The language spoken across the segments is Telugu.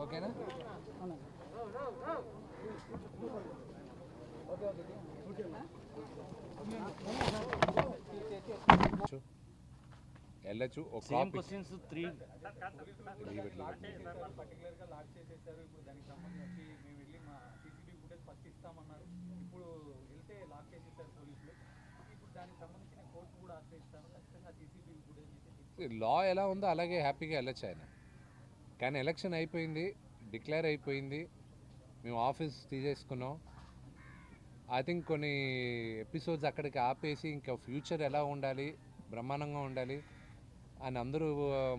ఓకేనా? వెళ్ళచ్చు. ఒక సేమ్ క్వశ్చన్స్ 3 పర్టికులర్గా లాక్ చేసేసారు. ఇప్పుడు దానికి సంబంధించి మేము వెళ్ళి మా సీసీటీవీ ఫుటేజ్ ఫస్ట్ ఇస్తామన్నారు. ఇప్పుడు వెళ్తే లాక్ చేసేసారు పోలీసులు. ఇప్పుడు దానికి సంబంధించిన కోర్టు కూడా ఆశ్రయిస్తాను. ఖచ్చితంగా సీసీటీవీ ఫుటేజ్ అయితే లా ఎలా ఉందో అలాగే హ్యాపీగా వెళ్ళొచ్చు ఆయన. కానీ ఎలక్షన్ అయిపోయింది, డిక్లేర్ అయిపోయింది, మేము ఆఫీస్ తీసేసుకున్నాం. ఐ థింక్ కొన్ని ఎపిసోడ్స్ అక్కడికి ఆపేసి ఇంకా ఫ్యూచర్ ఎలా ఉండాలి, బ్రహ్మాండంగా ఉండాలి అని అందరూ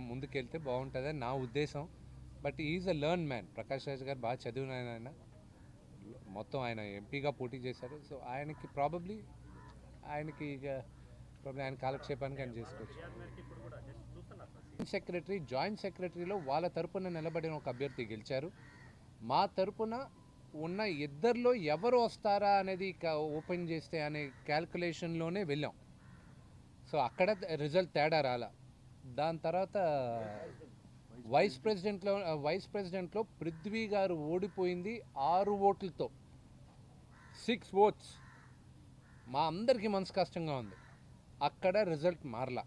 ముందుకెళ్తే బాగుంటుందని నా ఉద్దేశం. But is a learn man. Prakash Raj గారు బాగా చదివిన ఆయన, మొత్తం ఆయన ఎంపీగా పోటీ చేశారు. సో ఆయనకి ప్రాబబ్లీ ఆయన కాలక్షేపానికి ఆయన చేసుకోవచ్చు. జాయింట్ సెక్రటరీలో వాళ్ళ తరపున నిలబడిన ఒక అభ్యర్థి గెలిచారు. మా తరపున ఉన్న ఇద్దరిలో ఎవరు వస్తారా అనేది ఓపెన్ చేస్తే అనే క్యాల్కులేషన్లోనే వెళ్ళాం. సో అక్కడ రిజల్ట్ తేడా రాలా. దాని తర్వాత వైస్ ప్రెసిడెంట్లో పృథ్వీ గారు ఓడిపోయింది 6 ఓట్లతో, 6 ఓట్స్. మా అందరికీ మనసు కష్టంగా ఉంది. అక్కడ రిజల్ట్ మారలా.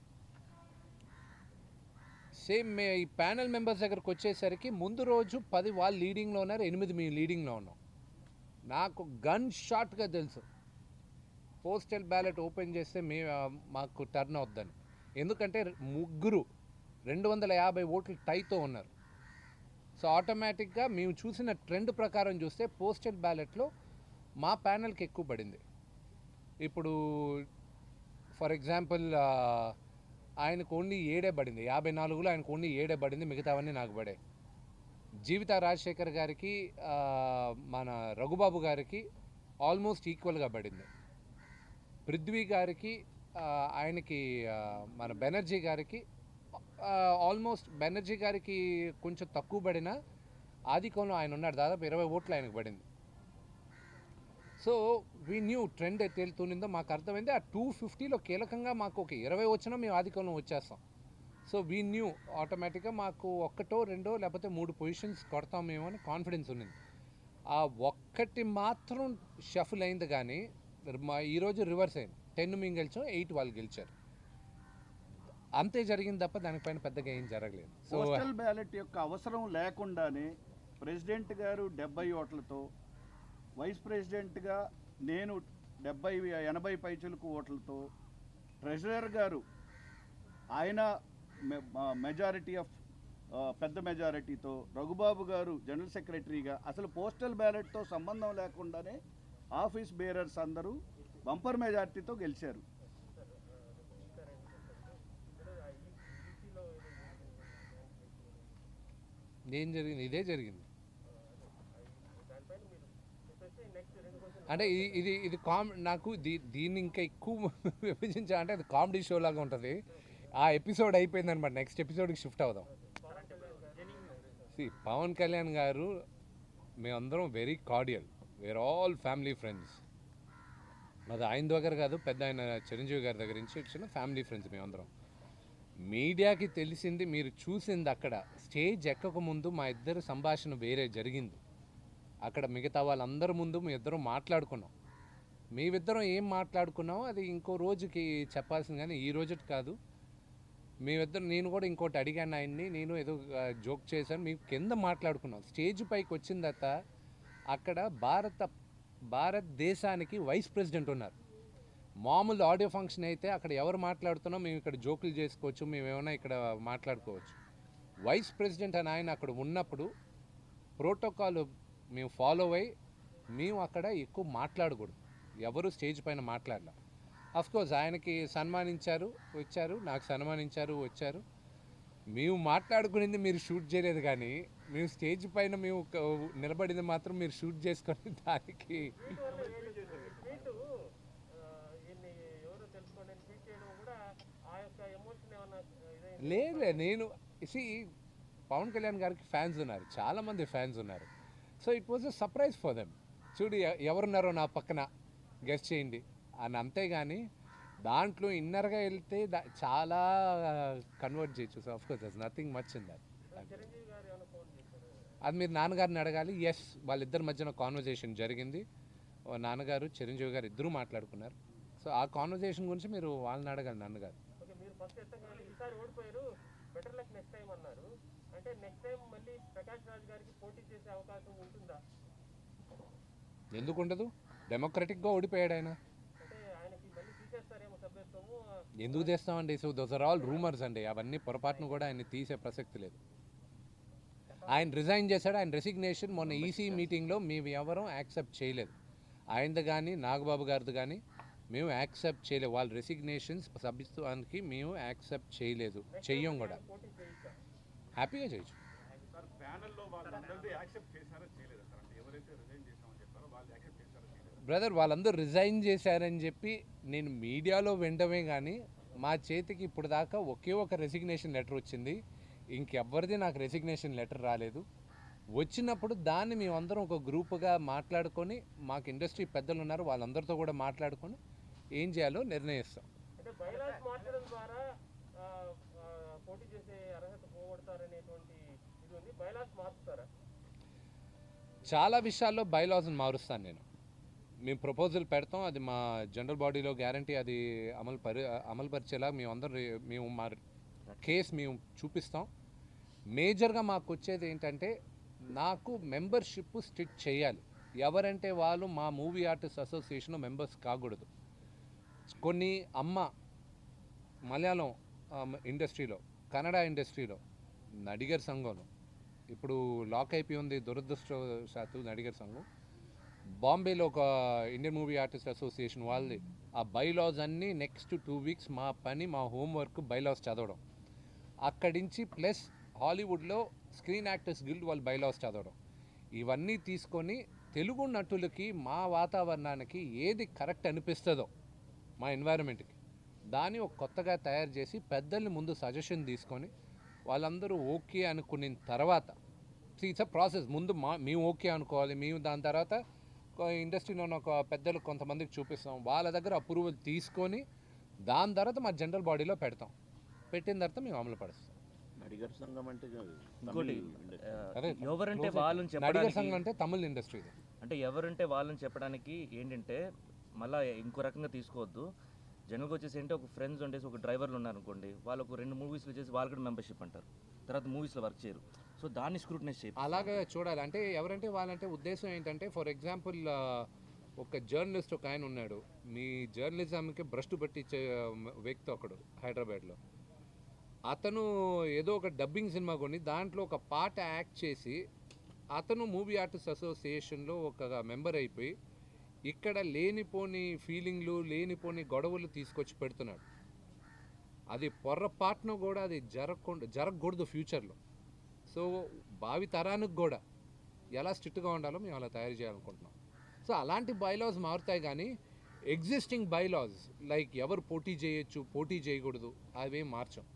సేమ్ ఈ ప్యానెల్ మెంబర్స్ దగ్గరకు వచ్చేసరికి ముందు రోజు 10 వాళ్ళు లీడింగ్లో ఉన్నారు, 8 మేము లీడింగ్లో ఉన్నాం. నాకు గన్ షాట్గా తెలుసు పోస్టల్ బ్యాలెట్ ఓపెన్ చేస్తే మాకు టర్న్ అవుద్దని. ఎందుకంటే ముగ్గురు 250 ఓట్లు టైతో ఉన్నారు. సో ఆటోమేటిక్గా మేము చూసిన ట్రెండ్ ప్రకారం చూస్తే పోస్టల్ బ్యాలెట్లో మా ప్యానెల్కి ఎక్కువ పడింది. ఇప్పుడు ఫర్ ఎగ్జాంపుల్ ఆయనకు ఓన్లీ 7 పడింది, 54లో ఆయనకు ఓన్లీ 7 పడింది, మిగతావన్నీ నాకు పడాయి. జీవిత రాజశేఖర్ గారికి మన రఘుబాబు గారికి ఆల్మోస్ట్ ఈక్వల్గా పడింది. పృథ్వీ గారికి ఆయనకి మన బెనర్జీ గారికి ఆల్మోస్ట్ బెనర్జీ గారికి కొంచెం తక్కువ పడిన ఆదికోణంలో ఆయన ఉన్నాడు, దాదాపు 20 ఓట్లు ఆయనకు పడింది. So we knew trend at వెళ్తుందో మాకు అర్థమైంది. ఆ 250లో కీలకంగా మాకు ఒక 20 వచ్చినా మేము ఆదికోణం వచ్చేస్తాం. సో వీ న్యూ ఆటోమేటిక్గా మాకు 1, 2 లేకపోతే 3 పొజిషన్స్ కొడతాం మేము అని కాన్ఫిడెన్స్ ఉంది. ఆ ఒక్కటి మాత్రం షఫుల్ అయింది, కానీ ఈరోజు రివర్స్ అయింది. 10 మేము గెలిచాం, 8 వాళ్ళు గెలిచారు. అంతే జరిగింది తప్ప దానిపైన పెద్దగా ఏం జరగలేదు. పోస్టల్ బ్యాలెట్ యొక్క అవసరం లేకుండానే ప్రెసిడెంట్ గారు 70 ఓట్లతో, వైస్ ప్రెసిడెంట్గా నేను 80 పైచులకు ఓట్లతో, ట్రెజరర్ గారు ఆయన మెజారిటీ ఆఫ్ పెద్ద మెజారిటీతో, రఘుబాబు గారు జనరల్ సెక్రటరీగా, అసలు పోస్టల్ బ్యాలెట్తో సంబంధం లేకుండానే ఆఫీస్ బేరర్స్ అందరూ బంపర్ మెజారిటీతో గెలిచారు. ఏం జరిగింది? ఇదే జరిగింది. అంటే ఇది నాకు దీన్ని ఇంకా ఎక్కువ విభజించాలంటే అది కామెడీ షో లాగా ఉంటుంది. ఆ ఎపిసోడ్ అయిపోయింది అనమాట, నెక్స్ట్ ఎపిసోడ్కి షిఫ్ట్ అవుదాం. పవన్ కళ్యాణ్ గారు మేమందరం very cordial, we're all family friends. అది ఆయన దగ్గర కాదు, పెద్ద ఆయన చిరంజీవి గారి దగ్గర నుంచి వచ్చిన ఫ్యామిలీ ఫ్రెండ్స్ మేమందరం. మీడియాకి తెలిసింది, మీరు చూసింది అక్కడ స్టేజ్ ఎక్కక ముందు మా ఇద్దరు సంభాషణ వేరే జరిగింది. అక్కడ మిగతా వాళ్ళందరి ముందు మీ ఇద్దరం మాట్లాడుకున్నాం. మేమిద్దరం ఏం మాట్లాడుకున్నామో అది ఇంకో రోజుకి చెప్పాల్సింది, కానీ ఈ రోజుకి కాదు. మేమిద్దరం, నేను కూడా ఇంకోటి అడిగాను ఆయన్ని, నేను ఏదో జోక్ చేశాను, మేము కింద మాట్లాడుకున్నాం. స్టేజ్ పైకి వచ్చిన తర్వాత అక్కడ భారతదేశానికి వైస్ ప్రెసిడెంట్ ఉన్నారు. మామూలు ఆడియో ఫంక్షన్ అయితే అక్కడ ఎవరు మాట్లాడుతున్నాం మేము ఇక్కడ జోకులు చేసుకోవచ్చు, మేము ఏమైనా ఇక్కడ మాట్లాడుకోవచ్చు. వైస్ ప్రెసిడెంట్ అని ఆయన అక్కడ ఉన్నప్పుడు ప్రోటోకాల్ మేము ఫాలో అయ్యి మేము అక్కడ ఎక్కువ మాట్లాడకూడదు, ఎవరు స్టేజ్ పైన మాట్లాడలే. అఫ్కోర్స్ ఆయనకి సన్మానించారు, వచ్చారు, నాకు సన్మానించారు, వచ్చారు. మేము మాట్లాడుకునేది మీరు షూట్ చేయలేదు, కానీ మేము స్టేజ్ పైన మేము నిలబడింది మాత్రం మీరు షూట్ చేసుకొని దానికి లేదు. నేను పవన్ కళ్యాణ్ గారికి ఫ్యాన్స్ ఉన్నారు, చాలామంది ఫ్యాన్స్ ఉన్నారు. So it was a surprise for them. చూడు ఎవరున్నారో నా పక్కన గెస్ట్ చేయండి అని. అంతేగాని దాంట్లో ఇన్నర్గా వెళ్తే చాలా కన్వర్ట్ చేయొచ్చు. So of course that's nothing much in that. అది మీరు నాన్నగారిని అడగాలి. ఎస్, వాళ్ళిద్దరి మధ్యన కాన్వర్జేషన్ జరిగింది. నాన్నగారు చిరంజీవి గారు ఇద్దరూ మాట్లాడుకున్నారు. సో ఆ కాన్వర్జేషన్ గురించి మీరు వాళ్ళని అడగాలి, నాన్నగారు. ఓకే, మీరు ఫస్ట్ ఎత్తగానే ఈసారి ఓడిపోయారు, బెటర్ లక్ నెక్స్ట్ టైం అన్నారు. అంటే నెక్స్ట్ టైం మళ్ళీ ప్రకాష్ రాజ్ గారికి పోటీ చేసే అవకాశం ఉంటుందా? ఎందుకు ఉండదు? డెమోక్రటిక్గా ఓడిపోయాడు ఆయన. అంటే ఆయనకి మళ్ళీ తీసేస్తారేమో సభ్యత్వము. ఎందుకు తెస్తామండి? So those are all rumours అండి. అవన్నీ పొరపాటును కూడా ఆయన తీసే ప్రసక్తి లేదు. ఆయన రిజైన్ చేశాడు. ఆయన రెసిగ్నేషన్ మొన్న ఈసీ మీటింగ్లో మేము ఎవరూ యాక్సెప్ట్ చేయలేదు. ఆయనది కానీ నాగబాబు గారిది కానీ మేము యాక్సెప్ట్ చేయలేదు. వాళ్ళ రెసిగ్నేషన్స్ సభ్యత్వానికి మేము యాక్సెప్ట్ చేయలేదు, చెయ్యం కూడా. పోటీ చేయిస్తా. హ్యాపీగా చేయొచ్చు. సార్ ప్యానెల్లో వాళ్ళందరినీ యాక్సెప్ట్ చేశారో చేయలేదా సార్? అంటే ఎవరైతే రిజైన్ చేశామని చెప్పారో వాళ్ళు యాక్సెప్ట్ చేశారో చేయలేదా? బ్రదర్, వాళ్ళందరూ రిజైన్ చేశారని చెప్పి నేను మీడియాలో వినడమే కానీ మా చేతికి ఇప్పుడు దాకా ఒకే ఒక రెసిగ్నేషన్ లెటర్ వచ్చింది. ఇంకెవ్వరిది నాకు రెసిగ్నేషన్ లెటర్ రాలేదు. వచ్చినప్పుడు దాన్ని మేమందరం ఒక గ్రూప్గా మాట్లాడుకొని, మాకు ఇండస్ట్రీ పెద్దలు ఉన్నారు, వాళ్ళందరితో కూడా మాట్లాడుకొని ఏం చేయాలో నిర్ణయిస్తాం. అంటే బైలాస్ మార్చడం ద్వారా పోటీ చేసే అర్హత పోగొడతారనేటువంటి ఇది ఉంది. బైలాస్ మార్చుతారా? చాలా విషయాల్లో బైలాస్ని మారుస్తాను నేను. మేము ప్రపోజల్ పెడతాం, అది మా జనరల్ బాడీలో గ్యారంటీ అది అమలుపరిచేలా మేము మా కేసు మేము చూపిస్తాం. మేజర్గా మాకు వచ్చేది ఏంటంటే, నాకు మెంబర్షిప్ స్ట్రిక్ట్ చేయాలి. ఎవరంటే వాళ్ళు మా మూవీ ఆర్టిస్ట్ అసోసియేషన్ మెంబర్స్ కాకూడదు. కొన్ని మలయాళం ఇండస్ట్రీలో, కన్నడ ఇండస్ట్రీలో, నడిగర్ సంఘంలో ఇప్పుడు లాక్ అయిపోయి ఉంది దురదృష్టవశాత్తు నడిగర్ సంఘం. బాంబేలో ఒక ఇండియన్ మూవీ ఆర్టిస్ట్ అసోసియేషన్ వాళ్ళది. ఆ బైలాస్ అన్నీ నెక్స్ట్ 2 వీక్స్ మా పని, మా హోంవర్క్ బైలాస్ చదవడం. అక్కడి నుంచి ప్లస్ హాలీవుడ్లో స్క్రీన్ యాక్టర్స్ గిల్డ్ వాళ్ళు బైలాస్ చదవడం. ఇవన్నీ తీసుకొని తెలుగు నటులకి మా వాతావరణానికి ఏది కరెక్ట్ అనిపిస్తుందో మా ఎన్వైరన్మెంట్కి దాన్ని ఒక కొత్తగా తయారు చేసి పెద్దల్ని ముందు సజెషన్ తీసుకొని వాళ్ళందరూ ఓకే అనుకున్న తర్వాత ఇట్స్ అ ప్రాసెస్. ముందు మేము ఓకే అనుకోవాలి. మేము దాని తర్వాత ఇండస్ట్రీలో ఉన్న ఒక పెద్దలు కొంతమందికి చూపిస్తాం. వాళ్ళ దగ్గర అప్రూవల్ తీసుకొని దాని తర్వాత మా జనరల్ బాడీలో పెడతాం. పెట్టిన తర్వాత మేము అమలు పరుస్తాం. నడిగర్ సంఘం అంటే ఇంకోటి అదే ఎవరంటే వాళ్ళని నడిగర్ చెప్పడానికి, సంఘం అంటే తమిళ ఇండస్ట్రీ. అంటే ఎవరంటే వాళ్ళని చెప్పడానికి ఏంటంటే మళ్ళీ ఇంకో రకంగా తీసుకోవద్దు. జనరల్గా వచ్చేసి ఏంటంటే ఒక ఫ్రెండ్స్ ఉండేసి ఒక డ్రైవర్లు ఉన్నారు అనుకోండి, వాళ్ళు ఒక 2 మూవీస్లు చేసి వాళ్ళు కూడా మెంబర్షిప్ అంటారు, తర్వాత మూవీస్లో వర్క్ చేయరు. సో దాన్ని స్క్రూటనైజ్ చేయాలి. అలాగే చూడాలి. అంటే ఎవరంటే వాళ్ళంటే ఉద్దేశం ఏంటంటే, ఫర్ ఎగ్జాంపుల్ ఒక జర్నలిస్ట్ ఒక ఆయన ఉన్నాడు. మీ జర్నలిజంకి భ్రష్టు పట్టించే వ్యక్తి ఒకడు హైదరాబాద్లో. అతను ఏదో ఒక డబ్బింగ్ సినిమా కొని దాంట్లో ఒక పాట యాక్ట్ చేసి అతను మూవీ ఆర్టిస్ట్ అసోసియేషన్లో ఒక మెంబర్ అయిపోయి ఇక్కడ లేనిపోని ఫీలింగ్లు, లేనిపోని గొడవలు తీసుకొచ్చి పెడుతున్నాడు. అది పొర్రపాటును కూడా అది జరగకూడదు ఫ్యూచర్లో. సో భావి తరానికి కూడా ఎలా స్ట్రిక్ట్గా ఉండాలో మేము అలా తయారు చేయాలనుకుంటున్నాం. సో అలాంటి బైలాస్ మారుతాయి కానీ ఎగ్జిస్టింగ్ బైలాస్ లైక్ ఎవరు పోటీ చేయొచ్చు, పోటీ చేయకూడదు అవేం మార్చాం.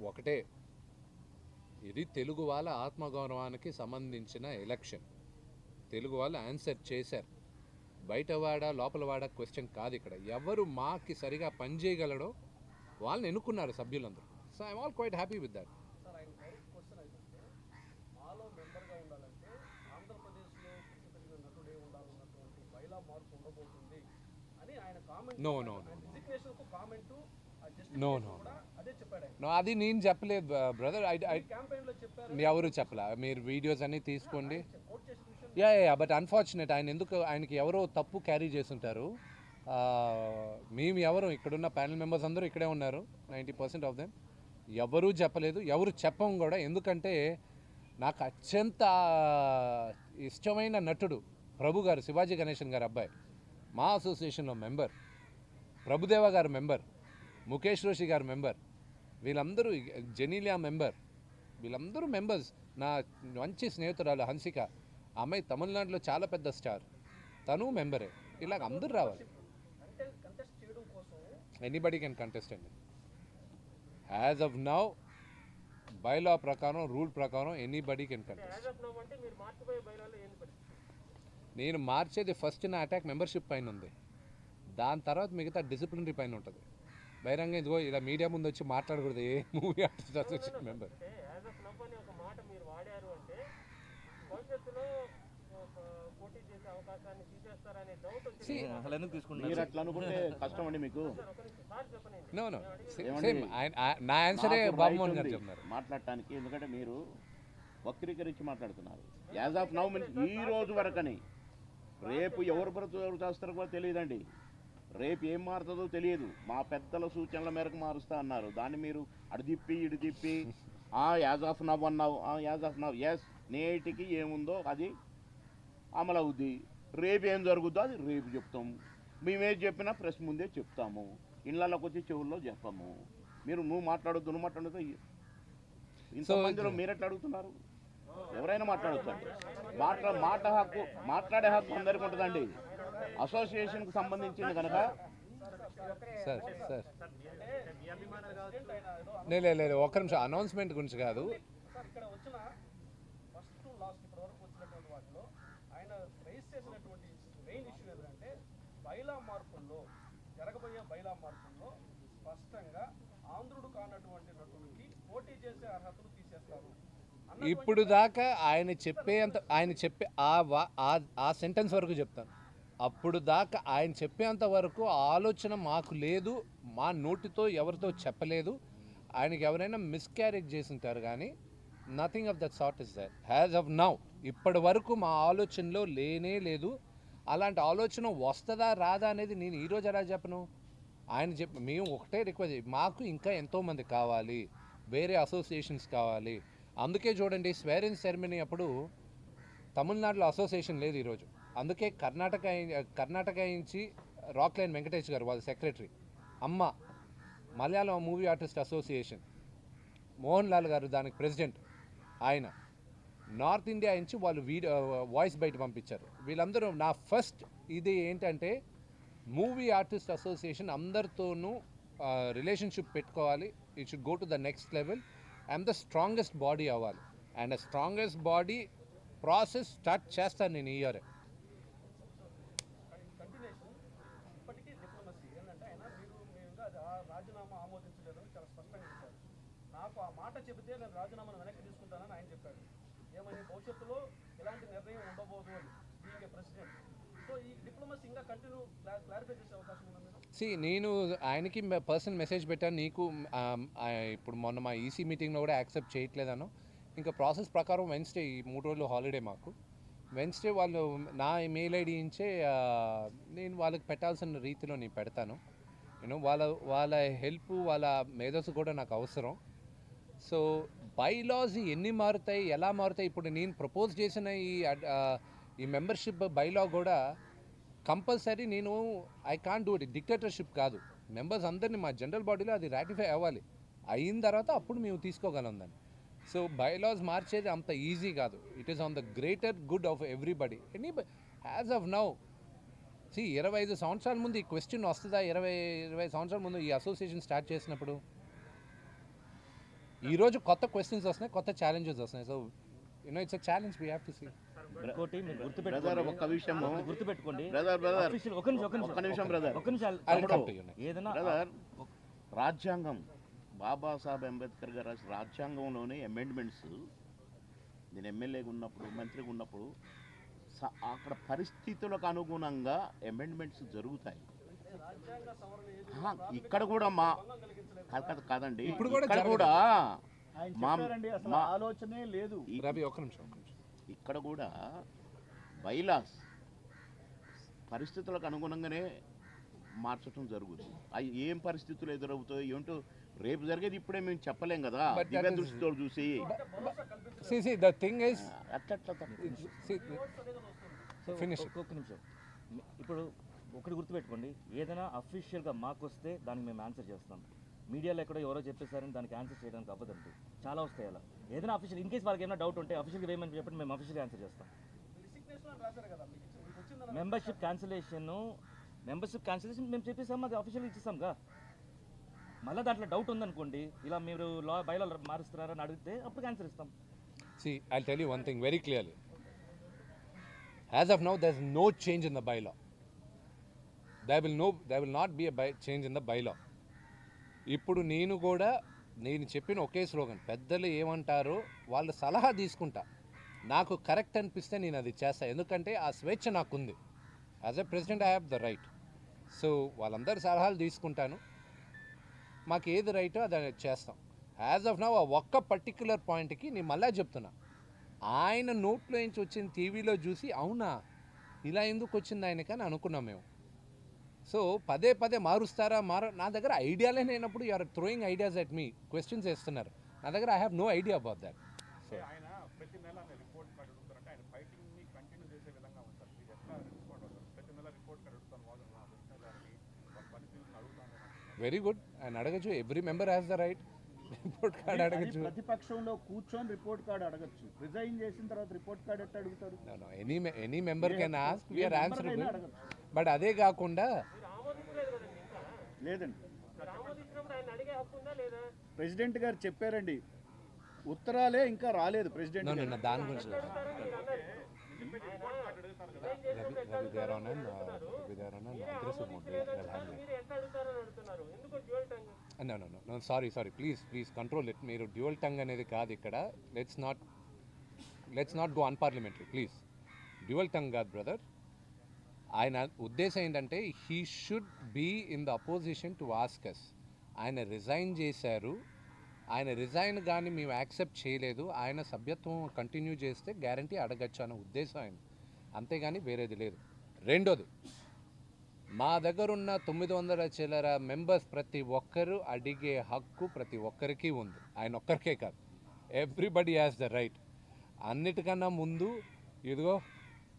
ఒకటే, ఇది తెలుగు వాళ్ళ ఆత్మగౌరవానికి సంబంధించిన ఎలక్షన్. తెలుగు వాళ్ళు ఆన్సర్ చేశారు. బయటవాడ లోపలవాడ క్వశ్చన్ కాదు ఇక్కడ. ఎవరు మాకి సరిగా పనిచేయగలడో వాళ్ళని ఎన్నుకున్నారు సభ్యులందరూ. So I'm all quite happy with that. Sir, ఆయన డైరెక్ట్ క్వశ్చన్ అయితే మాలో మెంబర్గా ఉండాలంటే ఆంధ్రప్రదేశ్లో పుట్టుపెరిగిన నటుడే ఉండాలన్నటువంటి బైలా మార్పు ఉండబోతుంది అని ఆయన కామెంట్. నో రిజిగ్నేషన్కు కామెంట్ నో అదే చెప్పాడు ఆయన. నో, అది నేను చెప్పలేదు బ్రదర్. క్యాంపెయిన్లో చెప్పారు, ఎవరు చెప్పలే. మీరు వీడియోస్ అన్నీ తీసుకోండి. కోట్ చేసిన విషయం. యా బట్ అన్ఫార్చునేట్ ఆయనకి ఎవరో తప్పు క్యారీ చేస్తుంటారు. మేము ఎవరు ఇక్కడున్న ప్యానల్ మెంబర్స్ అందరూ ఇక్కడే ఉన్నారు, 90% ఆఫ్ దెమ్. ఎవరూ చెప్పలేదు, ఎవరు చెప్పం కూడా. ఎందుకంటే నాకు అత్యంత ఇష్టమైన నటుడు ప్రభు గారు, శివాజీ గణేశన్ గారు అబ్బాయి, మా అసోసియేషన్లో మెంబర్. ప్రభుదేవ గారు మెంబర్, ముఖేష్ రోషి గారు మెంబర్, వీళ్ళందరూ, జెనీలియా మెంబర్, వీళ్ళందరూ మెంబర్స్. నా మంచి స్నేహితురాలు హన్సిక, అమ్మాయి తమిళనాడులో చాలా పెద్ద స్టార్, తను మెంబరే. ఇలాగ అందరూ రావాలి. కంటెస్ట్ చేయడం కోసం ఎనీబడి కెన్ కంటెస్ట్ అండి. యాజ్ ఆఫ్ నౌ బైలా ప్రకారం, రూల్ ప్రకారం anybody can contest. As of now అంటే మీరు మార్చిపోయే బైలాలో ఏంది పరిస్థితి? నేను మార్చేది ఫస్ట్ నా అటాక్ మెంబర్షిప్ పైన ఉంది. దాని తర్వాత మిగతా డిసిప్లినరీ పైన ఉంటుంది. బహిరంగ ఇదిగో ఇలా మీడియా ముందు వచ్చి మాట్లాడకూడదు ఏ మూవీ ఆర్టిస్ట్ అసోసియేషన్ మెంబర్. అంటే యాజ్ ఆఫ్ నవ్ అని ఒక మాట మీరు వాడారు అంటే భవిష్యత్తులో పోటీ చేసే అవకాశాన్ని తీసేస్తారనే డౌట్ వచ్చింది. See, అసలు ఎందుకు మీరు తీసుకుంటున్నారు అట్లా అనుకుంటే కష్టం అండి మీకు. సార్ చెప్పనండి. నో నో ఏమండి? సేమ్ నా ఆన్సరే నాకు బాబుమోహన్ right గారు ఉంది చెప్తున్నారు. మాట్లాడటానికి, ఎందుకంటే మీరు వక్రీకరించి మాట్లాడుతున్నారు. యాజ్ ఆఫ్ నౌ ఈ రోజు వరకని, రేపు ఎవరు ఎవరు చేస్తారో కూడా తెలియదండి. రేపు ఏం మారుతుందో తెలియదు. మా పెద్దల సూచనల మేరకు మారుస్తా అన్నారు. దాన్ని మీరు అడిదిప్పి ఇడిదిప్పి యాజ్ ఆఫ్ నవ్ అన్నావు. యాజ్ ఆఫ్ నవ్ ఎస్, నేటికి ఏముందో అది అమలు అవుద్ది. రేపు ఏం జరుగుద్దో అది రేపు చెప్తాము. మేమేది చెప్పినా ప్రెస్ ముందే చెప్తాము. ఇళ్ళలోకి వచ్చి చెవుల్లో చెప్పము. నువ్వు మాట్లాడొద్దు, నువ్వు మాట్లాడొద్దు. ఇంతమందిలో మీరెట్లా అడుగుతున్నారు? ఎవరైనా మాట్లాడొచ్చండి. మాట్లాడే హక్కు అందరికీ ఉంటుందండి. అసోసియేషన్కి సంబంధించింది కనుక. సార్ లేదు ఒక్క నిమిషం, అనౌన్స్మెంట్ గురించి కాదు. సార్ ఇక్కడ వచ్చిన ఫస్ట్ టు లాస్ట్ ఇప్పటి వరకు వచ్చినటువంటి వాటిలో ఆయన రైజ్ చేసినటువంటి మెయిన్ ఇష్యూ ఏంటంటే బైలా మార్పుల్లో, జరగబోయే బైలా మార్పుల్లో స్పష్టంగా ఆంధ్రుడు కానటువంటి నటుడికి పోటీ చేసే అర్హతలు తీసేస్తారు. ఇప్పుడు దాకా ఆయన చెప్పే ఆ సెంటెన్స్ వరకు చెప్తాను. అప్పుడు దాకా ఆయన చెప్పేంత వరకు ఆలోచన మాకు లేదు, మా నోటితో ఎవరితో చెప్పలేదు. ఆయనకి ఎవరైనా మిస్క్యారేజ్ చేసి ఉంటారు కానీ nothing of that sort is that has of now. ఇప్పటి వరకు మా ఆలోచనలో లేనే లేదు. అలాంటి ఆలోచన వస్తుందా రాదా అనేది నేను ఈరోజు ఎలా చెప్పను. ఆయన మేము ఒకటే రిక్వెస్ట్, మాకు ఇంకా ఎంతోమంది కావాలి, వేరే అసోసియేషన్స్ కావాలి. అందుకే చూడండి, స్వేరింగ్ సెరమనీ అప్పుడు తమిళనాడులో అసోసియేషన్ లేదు ఈరోజు. అందుకే కర్ణాటక నుంచి రాక్లైన్ వెంకటేష్ గారు వాళ్ళ సెక్రటరీ, అమ్మ Malayalam movie artist association Mohan Lal గారు దానికి ప్రెసిడెంట్, ఆయన నార్త్ ఇండియా నుంచి వాళ్ళు వాయిస్ బయట పంపించారు. వీళ్ళందరూ నా ఫస్ట్ ఇది ఏంటంటే మూవీ ఆర్టిస్ట్ అసోసియేషన్ అందరితోనూ రిలేషన్షిప్ పెట్టుకోవాలి. It should go to the next level and the strongest body అవ్వాలి. And the strongest body process start చేస్తాను నేను ఈ ఇయర్. కంటిన్యూషన్ ఇప్పటికీ డిప్లొమసీ ఏంటంటే ఆయన మేము రాజీనామా ఆమోదించలేదని చాలా స్పష్టంగా చెప్పారు. నాకు ఆ మాట చెబితే నేను రాజీనామాను వెనక్కి తీసుకుంటానని ఆయన చెప్పాడు. ఏమని భవిష్యత్తులో ఎలాంటి నిర్ణయం ఉండబోదు అని బీయింగ్ ప్రెసిడెంట్. సో ఈ డిప్లొమసీ ఇంకా కంటిన్యూ క్లారిఫై చేసే అవకాశం ఉందా మీరు? నేను ఆయనకి పర్సనల్ మెసేజ్ పెట్టాను. నీకు ఇప్పుడు మొన్న మా ఈసీ మీటింగ్లో కూడా యాక్సెప్ట్ చేయట్లేదను. ఇంకా ప్రాసెస్ ప్రకారం వెన్స్డే, ఈ 3 రోజులు హాలిడే మాకు. వెన్స్డే వాళ్ళు నా మెయిల్ ఐడి నుంచే నేను వాళ్ళకి పెట్టాల్సిన రీతిలో నేను పెడతాను. వాళ్ళ హెల్ప్, వాళ్ళ మేధస్సు కూడా నాకు అవసరం. సో బైలాస్ ఎన్ని మారుతాయి, ఎలా మారుతాయి, ఇప్పుడు నేను ప్రపోజ్ చేసిన ఈ మెంబర్షిప్ బైలా కూడా కంపల్సరీ నేను I can't do it. Dictatorship కాదు. మెంబర్స్ అందరినీ మా జనరల్ బాడీలో అది రాటిఫై అవ్వాలి. అయిన తర్వాత అప్పుడు మేము తీసుకోగలం దాన్ని. సో బైలాస్ మార్చేది అంత ఈజీ కాదు. It is on the greater good of everybody. As of now 25 సంవత్సరాల ముందు ఈ క్వశ్చన్ వస్తుందా? 20 సంవత్సరాల ముందు ఈ అసోసియేషన్ స్టార్ట్ చేసినప్పుడు ఈరోజు కొత్త క్వశ్చన్స్ వస్తున్నాయి, కొత్త ఛాలెంజెస్ వస్తున్నాయి. So it's a challenge we have to see. ఇంకోటి మీరు బ్రదర్ ఒక్క విషయము, గుర్తుపెట్టుకోండి. బ్రదర్ ఒక్క నిమిషం ఏదైనా బ్రదర్, రాజ్యాంగం, బాబాసాహెబ్ అంబేద్కర్ గారు రాసిన రాజ్యాంగంలోనే అమెండ్మెంట్స్, నేను ఎమ్మెల్యేగా ఉన్నప్పుడు, మంత్రిగా ఉన్నప్పుడు అక్కడ పరిస్థితులకు అనుగుణంగా అమెండ్మెంట్స్ జరుగుతాయి. ఇక్కడ కూడా కాదండి, ఇప్పుడు కూడా ఆయన చెప్పారండి, అసలు ఆలోచనే లేదు. రవి ఒక్క నిమిషం. ఇక్కడ కూడా బైలాస్ పరిస్థితులకు అనుగుణంగానే మార్చడం జరుగుతుంది. అవి ఏం పరిస్థితులు ఎదురవుతాయో ఏంటో రేపు జరిగేది ఇప్పుడే మేము చెప్పలేం కదా. దివ్య దృష్టితో చూసి ద థింగ్ ఇస్ అట్లా ఫినిష్. ఒక్క నిమిషం. ఇప్పుడు ఒకటి గుర్తుపెట్టుకోండి, ఏదైనా అఫీషియల్గా మాకు వస్తే దానికి మేము ఆన్సర్ చేస్తాం. మీడియాలో ఎక్కడో ఎవరో చెప్పేసారని దానికి ఆన్సర్ చేయడానికి అవ్వదండి. చాలా వస్తాయి అలా. ఏదైనా అఫీషియల్ ఇన్ కేస్ వాళ్ళకి ఏమైనా డౌట్ ఉంటే అఫీషియల్గా ఏమని చెప్పండి, మేము అఫీషియల్గా ఆన్సర్ చేస్తాం. మెంబర్షిప్ క్యాన్సిలేషన్ మేము చెప్పేసాం, అది అఫీషియల్గా ఇచ్చేసాంగా. మళ్ళీ దాంట్లో డౌట్ ఉందనుకోండి, ఇలా మీరు బైలా మారుస్తున్నారని అడిగితే అప్పుడు క్యాన్సిల్ ఇస్తాం. See, I'll tell you one thing very clearly. As of now, there's no change in the bylaw. There will not be a change in the bylaw. ఇప్పుడు నేను చెప్పిన ఒకే స్లోగన్, పెద్దలు ఏమంటారో వాళ్ళ సలహా తీసుకుంటా. నాకు కరెక్ట్ అనిపిస్తే నేను అది చేస్తాను, ఎందుకంటే ఆ స్వేచ్ఛ నాకుంది. As a president I have the right. So వాళ్ళందరి సలహాలు తీసుకుంటాను, మాకు ఏది రైటో అది చేస్తాం. యాజ్ ఆఫ్ నౌ ఆ ఒక్క పర్టిక్యులర్ పాయింట్కి నేను మళ్ళీ చెప్తున్నా, ఆయన నోట్లో నుంచి వచ్చిన టీవీలో చూసి అవునా ఇలా ఎందుకు వచ్చింది ఆయనకి అని అనుకున్నాం మేము. సో పదే పదే మారుస్తారా నా దగ్గర ఐడియాలే లేనప్పుడు you are throwing ideas at me, questions వేస్తున్నారు. నా దగ్గర I have no idea about that. So ఆయన ప్రతి నెల రిపోర్ట్ కార్డు అడుగుతారంటే ఆయన ఫైటింగ్ ని కంటిన్యూ చేసే విధంగా ఉంటారు. మీరు ఎట్లా రెస్పాండ్ అవుతారు? ప్రతి నెల రిపోర్ట్ కార్డు అడుగుతాను, వాళ్ళు నా వచ్చిన దానికి వాళ్ళ పరిస్థితులను అడుగుతాను. వెరీ గుడ్, ఆయన అడగచ్చు. Every member has the right. Report card అది అడగచ్చు. ప్రతిపక్షంలో కూర్చొని రిపోర్ట్ కార్డ్ అడగచ్చు. రిజైన్ చేసిన తర్వాత రిపోర్ట్ కార్డ్ ఎట్లా అడుగుతారు? Any member can ask, we are answerable. అడగచ్చు. బట్ అదే కాకుండా మీరు ఆమోదించలేదు కదండి ఇంకా. లేదండి, మీరు ఆమోదించినప్పుడు ఆయన అడిగే హక్కు ఉందా లేదా? ప్రెసిడెంట్ గారు చెప్పారండి, ఉత్తరాలే ఇంకా రాలేదు ప్రెసిడెంట్ గారు. నా దాని గురించి అడుగుతారని మీరు అన్నారు. Ravi there on and aggressive mode. మీరు ఎట్లా అడుగుతారని అడుగుతున్నారు. ఎందుకు dual tongue? No sorry please control it. మీరు డ్యూయల్ టంగ్ అనేది కాదు ఇక్కడ. Let's not go unparliamentary please. Dual tongue కాదు బ్రదర్. ఆయన ఉద్దేశం ఏంటంటే he should be in the opposition to ask us. ఆయన రిజైన్ చేశారు, ఆయన రిజైన్ కానీ మేము యాక్సెప్ట్ చేయలేదు, ఆయన సభ్యత్వం కంటిన్యూ చేస్తే గ్యారంటీ అడగచ్చు అనే ఉద్దేశం ఆయన, అంతేగాని వేరేది లేదు. రెండోది, మా దగ్గర ఉన్న 900 చిల్లర మెంబర్స్ ప్రతి ఒక్కరు అడిగే హక్కు ప్రతి ఒక్కరికి ఉంది. ఆయన ఒక్కరికే కాదు, ఎవ్రీబడి హ్యాస్ ద రైట్. అన్నిటికన్నా ముందు ఇదిగో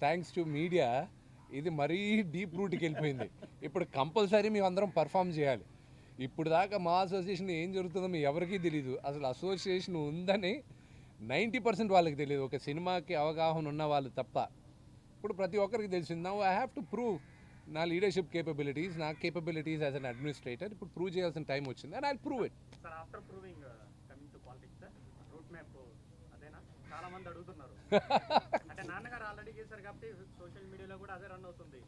థ్యాంక్స్ టు మీడియా ఇది మరీ డీప్ రూట్కి వెళ్ళిపోయింది. ఇప్పుడు కంపల్సరీ మేము అందరం పర్ఫామ్ చేయాలి. ఇప్పుడు దాకా మా అసోసియేషన్ ఏం జరుగుతుందో మీ ఎవరికీ తెలియదు. అసలు అసోసియేషన్ ఉందని 90% వాళ్ళకి తెలియదు, ఒక సినిమాకి అవగాహన ఉన్న వాళ్ళు తప్ప. ఇప్పుడు ప్రతి ఒక్కరికి తెలిసింది. Now I have to prove నా లీడర్షిప్ కేపబిలిటీస్, నా కేపబిలిటీస్ యాజ్ అన్ అడ్మినిస్ట్రేటర్ ఇప్పుడు ప్రూవ్ చేయాల్సిన టైం వచ్చింది, and I prove it. Sir after proving coming to politics sir, route map అదేనా చాలా మంది అడుగుతున్నారు. అంటే నాన్నగారు ఆల్రెడీ చేశారు కాబట్టి సోషల్ మీడియాలో కూడా అదే రన్ అవుతుంది.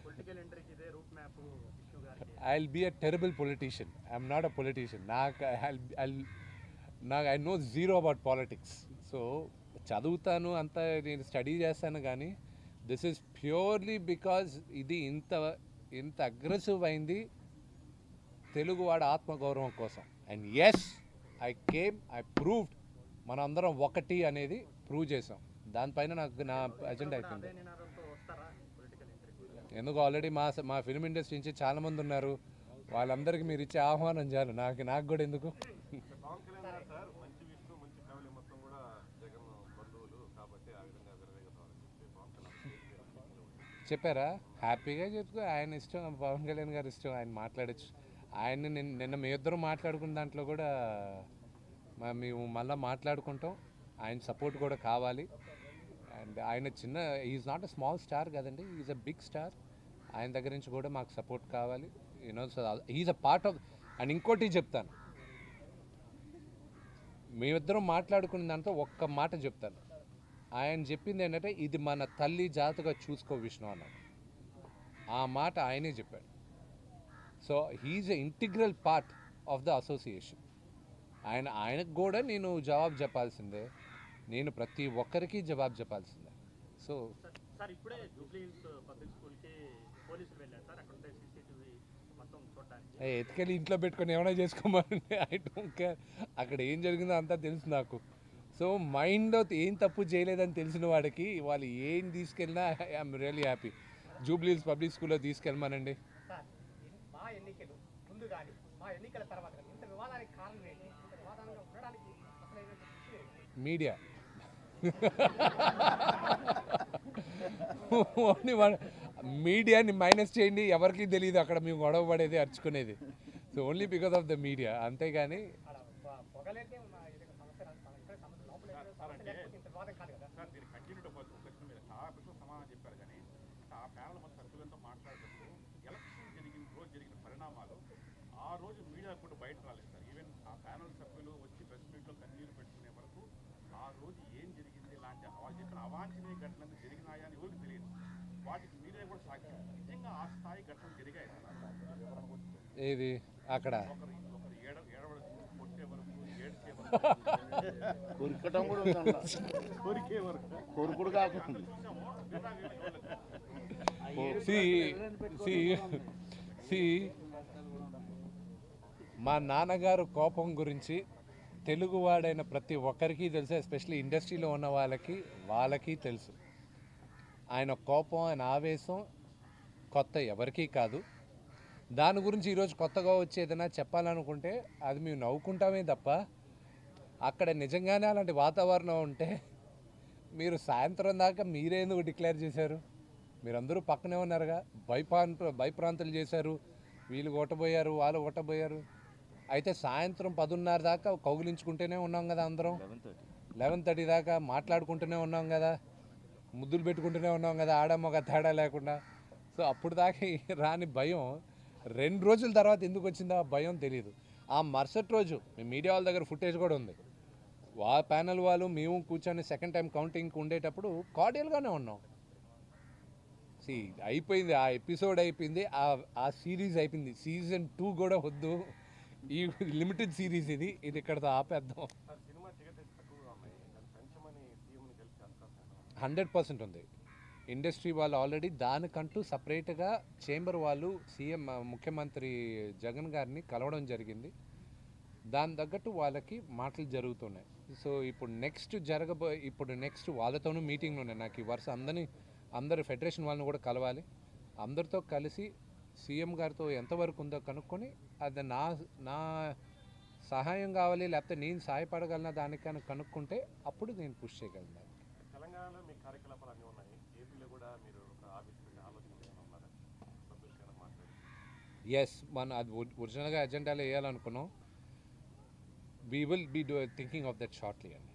పొలిటికల్ ఎంట్రీకి ఇదే రూట్ మ్యాప్ ఇష్యూ గారికి. I'll be a terrible politician. I'm not a politician. I know zero about politics. So చదువుతాను అంతా, నేను స్టడీ చేస్తాను, కానీ దిస్ ఈజ్ ప్యూర్లీ బికాజ్ ఇది ఇంత అగ్రెసివ్ అయింది తెలుగువాడ ఆత్మగౌరవం కోసం. అండ్ ఎస్ ఐ ప్రూవ్డ్ మనందరం ఒకటి అనేది ప్రూవ్ చేసాం. దానిపైన నా అజెండా అయిపోయింది. ఎందుకు ఆల్రెడీ మా ఫిల్మ్ ఇండస్ట్రీ నుంచి చాలామంది ఉన్నారు, వాళ్ళందరికీ మీరు ఇచ్చే ఆహ్వానం చాలు, నాకు కూడా ఎందుకు. పవన్ కళ్యాణ్ సార్ మంచి విష్ణు మంచి ఫ్యామిలీ మొత్తం కూడా జగన్ బంధువులు కాబట్టి ఆ విధంగా విరవేగుతామని చెప్పి పవన్ కళ్యాణ్ చెప్పారా? హ్యాపీగా చెప్పుకో, ఆయన ఇష్టం, పవన్ కళ్యాణ్ గారు ఇష్టం, ఆయన మాట్లాడచ్చు. ఆయన్ని నిన్న మీ ఇద్దరు మాట్లాడుకున్న దాంట్లో కూడా మేము మళ్ళీ మాట్లాడుకుంటాం. ఆయన సపోర్ట్ కూడా కావాలి. అండ్ ఆయన is not a small star కదండి, ఈజ్ అ బిగ్ స్టార్. ఆయన దగ్గర నుంచి కూడా మాకు సపోర్ట్ కావాలి. You know, so is a part of. And ఇంకోటి చెప్తాను, మేమిద్దరం మాట్లాడుకున్న దాంట్లో ఒక్క మాట చెప్తాను. ఆయన చెప్పింది ఏంటంటే ఇది మన తల్లి జాతగా చూసుకో విష్ణు అన్నాడు. ఆ మాట ఆయనే చెప్పాడు. So he is a integral part of the association. ఆయనకు కూడా నేను జవాబు చెప్పాల్సిందే, నేను ప్రతి ఒక్కరికి జవాబు చెప్పాల్సిందే. సో సార్ ఇప్పుడే జూబ్లీ హిల్స్ పబ్లిక్ స్కూల్కి పోలీసులు వెళ్ళారు సార్, అక్కడ ఉంటే సీసీటీవీ మొత్తం చూడడానికి. ఎత్తుకెళ్ళి ఇంట్లో పెట్టుకొని ఏమైనా చేసుకోమని ఐ డోంట్ కేర్. అక్కడ ఏం జరిగిందో అంతా తెలుసు నాకు. సో మైండ్లో ఏం తప్పు చేయలేదని తెలిసిన వాడికి వాళ్ళు ఏం తీసుకెళ్ళినా I'm really happy. Jubilee Hills public స్కూల్లో తీసుకెళ్ళమనండి. సార్ మా ఎన్నికలు ముందు కానీ మా ఎన్నికల తర్వాత కానీ ఇంత వివాదానికి కారణం ఏంటి? ఇంత వివాదంగా ఉండడానికి అసలు ఏదైనా ఇష్యూ ఏంటి? మీడియా. మీడియాని మైనస్ చేయండి, ఎవరికి తెలియదు అక్కడ మేము గొడవ పడేది, అరుచుకునేది. So only because of the media, అంతేగాని పొగలేకే సమస్య రాదు. ఇక్కడ సమస్య లోపల సమస్య లేకపోతే ఇంత వివాదం కాదు కదా సార్. దీనికి కంటిన్యూ క్వశ్చన్ మీరు చాలా ప్రశ్నలు సమాధానం చెప్పారు, కానీ ఆ ప్యానల్ మన సభ్యులతో మాట్లాడుతూ ఎలక్షన్ జరిగిన పరిణామాలు ఆ రోజు మీడియా కూడా బయట రాలేదు సార్. ఈవెన్ ఆ ప్యానల్ సభ్యులు వచ్చి ప్రెస్ మీట్లో కన్నీరు పెట్టుకునే వరకు ఆ రోజు ఏం జరిగింది, ఇలాంటి వాళ్ళు చెప్పిన అవాంఛనీయ ఘటనలు జరిగినాయా అని ఎవరికి తెలియదు. వాటికి మీరే కూడా సాక్ష్యం. నిజంగా ఆ స్థాయి ఘటనలు జరిగాయి సార్. ఏది అక్కడ ఒకరు ఏడవడం కొట్టే వరకు ఏడ్చే వరకు కొరికటం కూడా ఉంది అందులో. కోరికే వరకు కొరుకుడు కాకుండా మా నాన్నగారు కోపం గురించి తెలుగువాడైన ప్రతి ఒక్కరికి తెలుసు, ఎస్పెషల్లీ ఇండస్ట్రీలో ఉన్న వాళ్ళకి తెలుసు. ఆయన కోపం, ఆయన ఆవేశం కొత్త ఎవరికీ కాదు. దాని గురించి ఈరోజు కొత్తగా వచ్చేదైనా చెప్పాలనుకుంటే అది మేము నవ్వుకుంటామే తప్ప, అక్కడ నిజంగానే అలాంటి వాతావరణం ఉంటే మీరు సాయంత్రం దాకా మీరే ఎందుకు డిక్లేర్ చేశారు? మీరందరూ పక్కనే ఉన్నారుగా, భయప్రాంతులు చేశారు, వీళ్ళు కొట్టబోయారు, వాళ్ళు కొట్టబోయారు. అయితే సాయంత్రం 10:30 దాకా కౌగిలించుకుంటూనే ఉన్నాం కదా, అందరం 11:30 దాకా మాట్లాడుకుంటూనే ఉన్నాం కదా, ముద్దులు పెట్టుకుంటూనే ఉన్నాం కదా, ఆడమ్మొక తేడా లేకుండా. సో అప్పుడు దాకా రాని భయం 2 రోజుల తర్వాత ఎందుకు వచ్చిందో ఆ భయం తెలియదు. ఆ మరుసటి రోజు మీడియా వాళ్ళ దగ్గర ఫుటేజ్ కూడా ఉంది. ప్యానల్ వాళ్ళు మేము కూర్చొని సెకండ్ టైం కౌంటింగ్కి ఉండేటప్పుడు కార్డియల్గానే ఉన్నాం. అయిపోయింది, ఆ ఎపిసోడ్ అయిపోయింది, ఆ సిరీస్ అయిపోయింది. సీజన్ 2 కూడా వద్దు, ఈ లిమిటెడ్ సిరీస్ ఇది ఇక్కడతో ఆపేద్దాం. 100% ఉంది. ఇండస్ట్రీ వాళ్ళు ఆల్రెడీ దానికంటూ సపరేట్గా చేంబర్ వాళ్ళు సీఎం ముఖ్యమంత్రి జగన్ గారిని కలవడం జరిగింది. దాని తగ్గట్టు వాళ్ళకి మాటలు జరుగుతున్నాయి. సో ఇప్పుడు నెక్స్ట్ వాళ్ళతోనూ మీటింగ్లు ఉన్నాయి. నాకు ఈ వరుస అందరు ఫెడరేషన్ వాళ్ళని కూడా కలవాలి. అందరితో కలిసి సీఎం గారితో ఎంతవరకు ఉందో కనుక్కొని అది నా సహాయం కావాలి, లేకపోతే నేను సహాయపడగలనా దానికన్నా కనుక్కుంటే అప్పుడు నేను పుష్ చేయగలను. తెలంగాణలో మీ కార్యకలాపాలు అన్నీ ఉన్నాయి, ఏపీలో కూడా మీరు ఒక ఆఫీస్ పెట్టే ఆలోచన ఉన్నారా? ఎస్, మనం అది ఒరిజినల్గా ఎజెండాలో వేయాలనుకున్నాం. We will be thinking of that shortly అండి.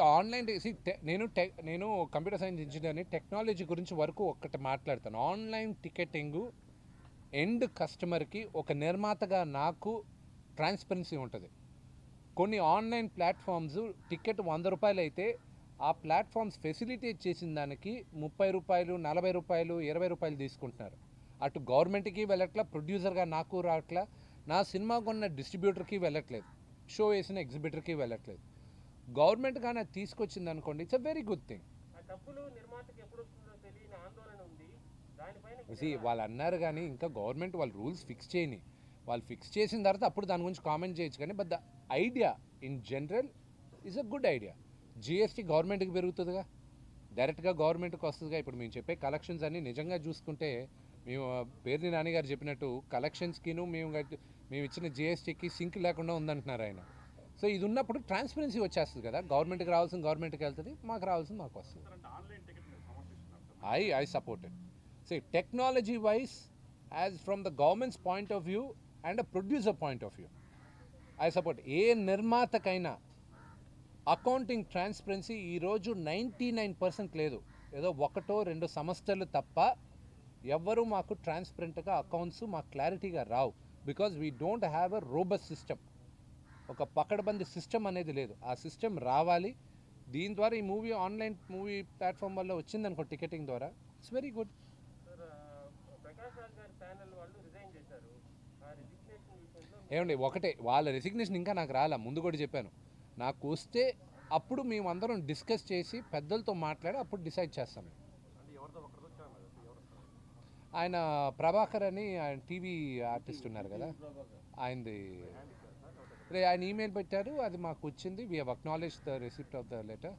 ఆన్లైన్ నేను కంప్యూటర్ సైన్స్ ఇంజనీర్ని. టెక్నాలజీ గురించి వరకు ఒక్కటి మాట్లాడతాను. ఆన్లైన్ టికెటింగు ఎండ్ కస్టమర్కి ఒక నిర్మాతగా నాకు ట్రాన్స్పరెన్సీ ఉంటుంది. కొన్ని ఆన్లైన్ ప్లాట్ఫామ్స్ టికెట్ 100 రూపాయలు అయితే ఆ ప్లాట్ఫామ్స్ ఫెసిలిటేట్ చేసిన దానికి 30 రూపాయలు, 40 రూపాయలు, 20 రూపాయలు తీసుకుంటున్నారు. అటు గవర్నమెంట్కి వెళ్ళట్లా, ప్రొడ్యూసర్గా నాకు రావట్లా, నా సినిమా కొన్న డిస్ట్రిబ్యూటర్కి వెళ్ళట్లేదు, షో వేసిన ఎగ్జిబిటర్కి వెళ్ళట్లేదు. గవర్నమెంట్ కానీ అది తీసుకొచ్చింది అనుకోండి, it's a very good thing. వాళ్ళు అన్నారు కానీ ఇంకా గవర్నమెంట్ వాళ్ళు రూల్స్ ఫిక్స్ చేయని, వాళ్ళు ఫిక్స్ చేసిన తర్వాత అప్పుడు దాని గురించి కామెంట్ చేయొచ్చు. కానీ but the idea in general is a good idea. GST గవర్నమెంట్కి పెరుగుతుందిగా, డైరెక్ట్గా గవర్నమెంట్కి వస్తుందిగా. ఇప్పుడు మేము చెప్పే కలెక్షన్స్ అన్నీ నిజంగా చూసుకుంటే మేము పేర్ని నాన్నగారు చెప్పినట్టు కలెక్షన్స్కిను మేము ఇచ్చిన జిఎస్టీకి సింక్ లేకుండా ఉందంటున్నారు ఆయన. సో ఇది ఉన్నప్పుడు ట్రాన్స్పరెన్సీ వచ్చేస్తుంది కదా, గవర్నమెంట్కి రావాల్సిన గవర్నమెంట్కి వెళ్తుంది, మాకు రావాల్సింది మాకు వస్తుంది. I support it. See, technology wise, as from the government's point of view and a producer point of view, I support. ఏ నిర్మాతకైనా అకౌంటింగ్ ట్రాన్స్పరెన్సీ ఈరోజు 99% లేదు. ఏదో 1-2 సంస్థలు తప్ప ఎవ్వరూ మాకు ట్రాన్స్పరెంట్గా అకౌంట్స్ మాకు క్లారిటీగా రావు. Because we don't have a robust system. ఒక పకడ్బందీ సిస్టమ్ అనేది లేదు. ఆ సిస్టమ్ రావాలి. దీని ద్వారా ఈ ఆన్లైన్ మూవీ ప్లాట్ఫామ్ వల్ల వచ్చిందనుకో టికెటింగ్ ద్వారా, ఇట్స్ వెరీ గుడ్. ఏమండి ఒకటే, వాళ్ళ రెసిగ్నేషన్ ఇంకా నాకు రాలా. ముందు కూడా చెప్పాను, నాకు వస్తే అప్పుడు మేమందరం డిస్కస్ చేసి పెద్దలతో మాట్లాడి అప్పుడు డిసైడ్ చేస్తాం. ఆయన ప్రభాకర్ అని ఆయన టీవీ ఆర్టిస్ట్ ఉన్నారు కదా, ఆయన ఈమెయిల్ పెట్టారు, అది మాకు వచ్చింది. We have acknowledge the receipt of the letter.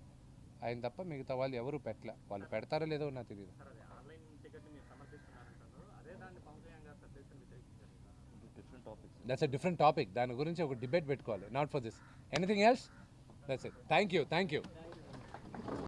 ఆయన తప్ప మిగతా వాళ్ళు ఎవరు పెట్టలే. వాళ్ళు పెడతారో లేదో నాకు తెలియదు. That's a different topic. దాని గురించి ఒక డిబేట్ పెట్టుకోవాలి. Not for this. Anything else? That's it. Thank you.